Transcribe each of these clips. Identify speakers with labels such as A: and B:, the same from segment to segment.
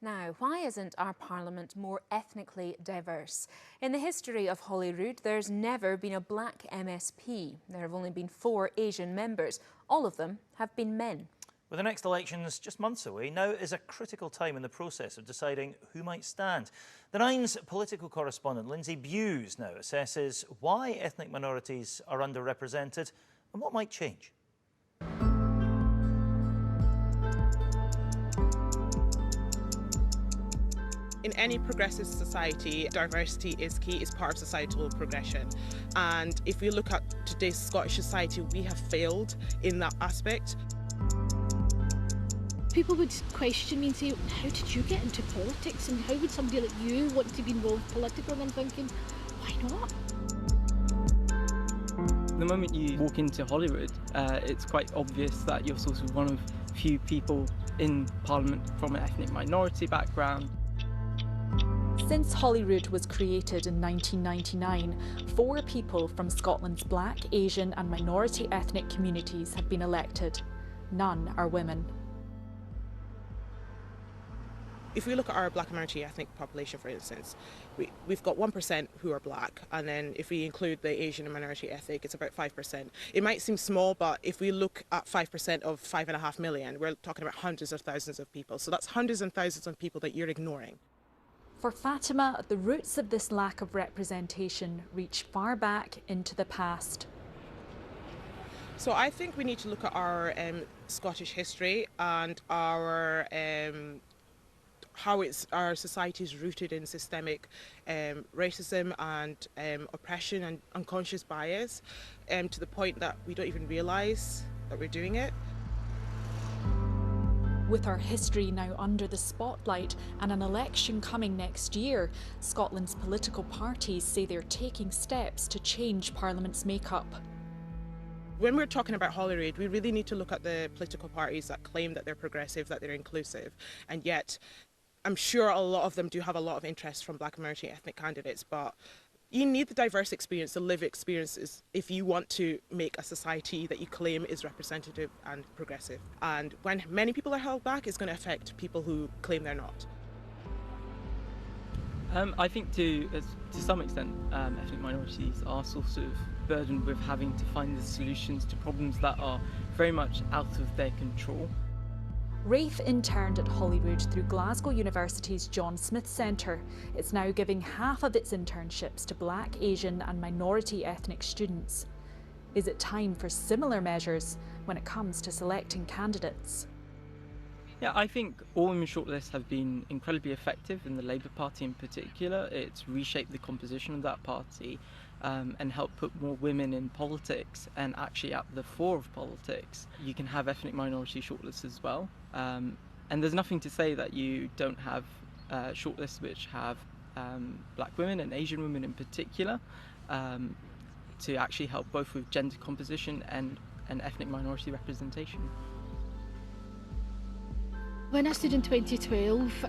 A: Now, why isn't our parliament more ethnically diverse? In the history of Holyrood, there's never been a black MSP. There have only been 4 Asian members. All of them have been men.
B: With the next elections just months away, now is a critical time in the process of deciding who might stand. The Nine's political correspondent Lindsay Bewes now assesses why ethnic minorities are underrepresented and what might change.
C: In any progressive society, diversity is key, is part of societal progression. And if we look at today's Scottish society, we have failed in that aspect.
D: People would question me and say, how did you get into politics and how would somebody like you want to be involved politically? And I'm thinking, why not?
E: The moment you walk into Holyrood, it's quite obvious that you're sort of one of few people in Parliament from an ethnic minority background.
F: Since Holyrood was created in 1999, 4 people from Scotland's black, Asian and minority ethnic communities have been elected. None are women.
C: If we look at our black minority ethnic population, for instance, we've got 1% who are black, and then if we include the Asian and minority ethnic, it's about 5%. It might seem small, but if we look at 5% of 5.5 million, we're talking about hundreds of thousands of people. So that's hundreds and thousands of people that you're ignoring.
F: For Fatima, the roots of this lack of representation reach far back into the past.
C: So I think we need to look at our Scottish history and our how our society is rooted in systemic racism and oppression and unconscious bias, to the point that we don't even realise that we're doing it.
F: With our history now under the spotlight and an election coming next year, Scotland's political parties say they're taking steps to change Parliament's makeup.
C: When we're talking about Holyrood, we really need to look at the political parties that claim that they're progressive, that they're inclusive, and yet I'm sure a lot of them do have a lot of interest from black minority ethnic candidates, but you need the diverse experience, the lived experiences, if you want to make a society that you claim is representative and progressive. And when many people are held back, it's going to affect people who claim they're not.
E: I think to some extent, ethnic minorities are sort of burdened with having to find the solutions to problems that are very much out of their control.
F: Rafe interned at Holyrood through Glasgow University's John Smith Centre. It's now giving half of its internships to black, Asian and minority ethnic students. Is it time for similar measures when it comes to selecting candidates?
E: Yeah, I think all women shortlists have been incredibly effective in the Labour Party in particular. It's reshaped the composition of that party and helped put more women in politics and actually at the fore of politics. You can have ethnic minority shortlists as well. And there's nothing to say that you don't have shortlists which have black women and Asian women in particular to actually help both with gender composition and ethnic minority representation.
D: When I stood in 2012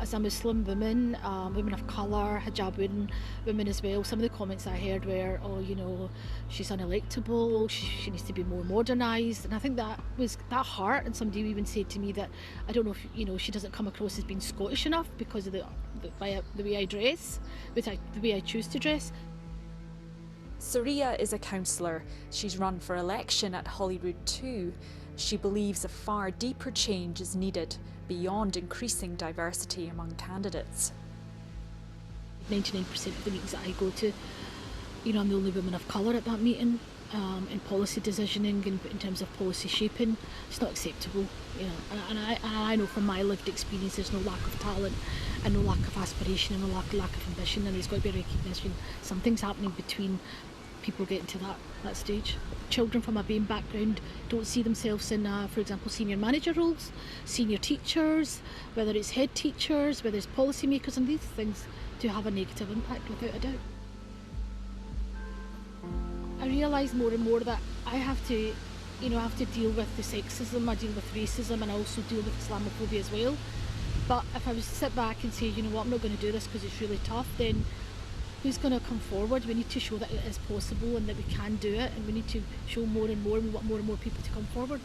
D: as a Muslim woman, women of colour, hijab women as well, some of the comments I heard were, oh, you know, she's unelectable, she needs to be more modernised. And I think that hurt, and somebody even said to me that, I don't know if, you know, she doesn't come across as being Scottish enough because of the way I dress, the way I choose to dress.
F: Saria is a councillor. She's run for election at Holyrood too. She believes a far deeper change is needed beyond increasing diversity among candidates.
D: 99% of the meetings that I go to, you know, I'm the only woman of colour at that meeting. In policy decisioning and in terms of policy shaping, it's not acceptable. You know, and I know from my lived experience there's no lack of talent and no lack of aspiration and no lack of ambition, and there's got to be a recognition something's happening between people getting to that stage. Children from a BAME background don't see themselves in, for example, senior manager roles, senior teachers, whether it's head teachers, whether it's policy makers, and these things do have a negative impact without a doubt. I realise more and more that I have to deal with the sexism, I deal with racism, and I also deal with Islamophobia as well. But if I was to sit back and say, you know what, I'm not going to do this because it's really tough, then who's going to come forward? We need to show that it is possible and that we can do it, and we need to show more and more, and we want more and more people to come forward.